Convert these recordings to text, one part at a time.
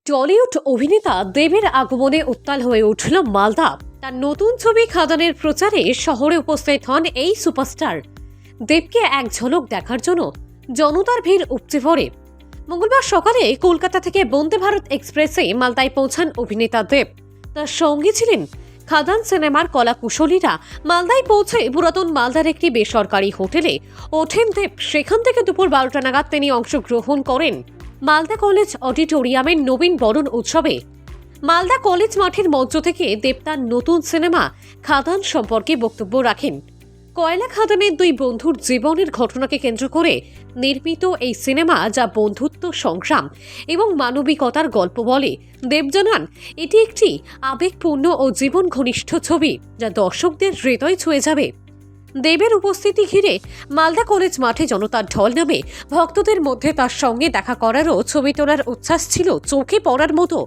Tollywood অভিনেতা দেবের আগমনে উত্তাল হয়ে উঠল মালদা। তার নতুন ছবি খাদানের প্রচারে শহরে উপস্থিত হন এই সুপারস্টার। দেবকে এক ঝলক দেখার জন্য জনতার ভিড় উপচে পড়ে। মঙ্গলবার সকালে কলকাতা থেকে বন্দে ভারত এক্সপ্রেসে মালদায় পৌঁছান অভিনেতা দেব। তার সঙ্গে ছিলেন খাদান সিনেমার কলাকুশলীরা। মালদায় পৌঁছে পুরাতন মালদার একটি বেসরকারি হোটেলে ওঠেন দেব। সেখান থেকে দুপুর 12টা নাগাদ তিনি অংশগ্রহণ করেন মালদা কলেজ অডিটোরিয়ামের নবীন বরণ উৎসবে। মালদা কলেজ মাঠের মঞ্চ থেকে দেব তার নতুন সিনেমা খাদান সম্পর্কে বক্তব্য রাখেন। কয়লা খাদানের দুই বন্ধুর জীবনের ঘটনাকে কেন্দ্র করে নির্মিত এই সিনেমা, যা বন্ধুত্ব, সংগ্রাম এবং মানবিকতার গল্প বলে। দেব জানান, এটি একটি আবেগপূর্ণ ও জীবন ঘনিষ্ঠ ছবি, যা দর্শকদের হৃদয় ছুঁয়ে যাবে। দেবের উপস্থিতি ঘিরে মালদা কলেজ মাঠে জনতার ঢল নামে। ভক্তদের মধ্যে তার সঙ্গে দেখা করারও ছবি তোলার উচ্ছ্বাস ছিল চোখে পড়ার মতো।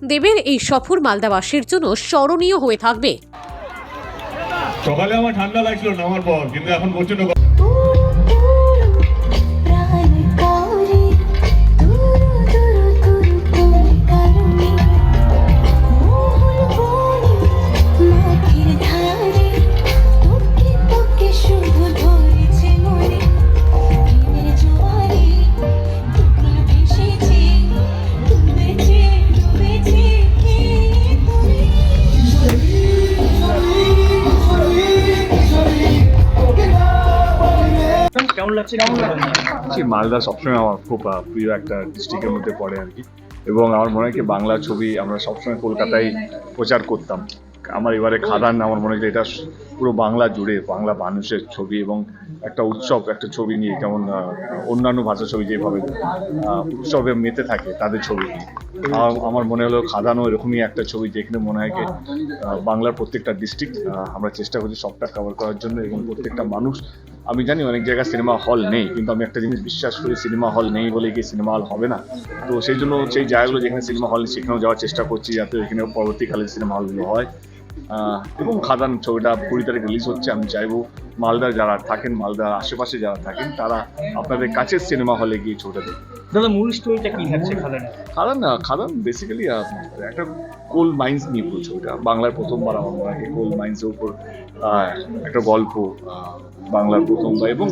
দেবের এই সফর মালদাবাসীর জন্য স্মরণীয় হয়ে থাকবে। সকালে আমার ঠান্ডা লাগছিল নামার পর, কিন্তু এখন প্রচন্ড মালদা সবসময় আমার খুব প্রিয় একটা ডিস্ট্রিক্টের মধ্যে পড়ে আর কি। এবং আমার মনে হয় কি, বাংলা ছবি আমরা সবসময় কলকাতায় প্রচার করতাম। আমার এবারে খাদান, আমার মনে হয় এটা পুরো বাংলা জুড়ে বাংলা মানুষের ছবি এবং একটা উৎসব, একটা ছবি নিয়ে, যেমন অন্যান্য ভাষা ছবি যেভাবে উৎসবে মেতে থাকে তাদের ছবি নিয়ে আমার মনে হলো খাদানও এরকমই একটা ছবি, যেখানে মনে হয় কি বাংলার প্রত্যেকটা ডিস্ট্রিক্ট আমরা চেষ্টা করছি সবটা কভার করার জন্য। এবং প্রত্যেকটা মানুষ, আমি জানি অনেক জায়গায় সিনেমা হল নেই, কিন্তু আমি একটা জিনিস বিশ্বাস করি, সিনেমা হল নেই বলে কি সিনেমা হল হবে না। তো সেই জন্য সেই জায়গাগুলো যেখানে সিনেমা হল নেই সেখানেও যাওয়ার চেষ্টা করছি, যাতে এখানে পরবর্তীকালে সিনেমা হলগুলো হয়। এবং খাদান ছবিটা 20 তারিখ রিলিজ হচ্ছে। আমি চাইবো মালদার যারা থাকেন, মালদার আশেপাশে যারা থাকেন, তারা আপনাদের কাছের সিনেমা হলে গিয়ে ছবিটা দেখুন। দাদা, মূল স্টোরিটা কি থাকছে খাদান বেসিক্যালি একটা কোল মাইন্স নিয়ে পুরো ছবিটা। বাংলার প্রথমবার আমার মনে হয় কোল মাইন্সের উপর একটা গল্প, বাংলার প্রথমবার, এবং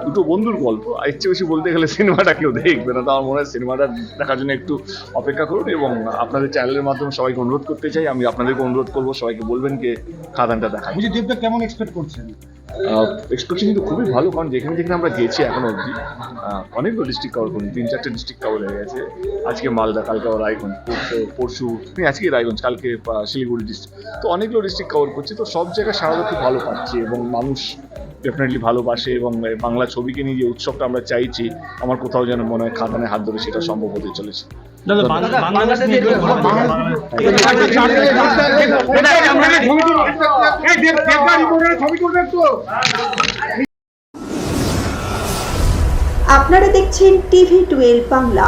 দুটো বন্ধুর গল্প। এর চেয়ে বেশি বলতে গেলে সিনেমাটা কেউ দেখবে না। তো আমার মনে হয় সিনেমাটা দেখার জন্য একটু অপেক্ষা করুন। এবং আপনাদের চ্যানেলের মাধ্যমে সবাইকে অনুরোধ করতে চাই, আমি আপনাদেরকে অনুরোধ করবো সবাইকে বলবেন যে খাদানটা দেখা। দেবটা কেমন এক্সপেক্ট করছেন? এক্সপেকটেশন কিন্তু খুবই ভালো, কারণ যেখানে যেখানে আমরা গেছি এখনো অবধি অনেকগুলো ডিস্ট্রিক্ট কভার করি, 3-4টে ডিস্ট্রিক্ট কভার হয়ে গেছে। আজকে মালদা, কালকে রায়গঞ্জ, পরশু আজকে রায়গঞ্জ, কালকে শিলিগুড়ি ডিস্ট্রিক্ট। তো অনেকগুলো ডিস্ট্রিক্ট কভার করছি। তো সব জায়গায় সারাটা খুব ভালো পাচ্ছি এবং মানুষ ডেফিনেটলি ভালোবাসে। এবং বাংলা ছবিকে নিয়ে যে উৎসবটা আমরা চাইছি, আমার কোথাও যেন মনে হয় খাদানের হাত ধরে সেটা সম্ভব হতে চলেছে। আপনারা দেখছেন TV12 বাংলা।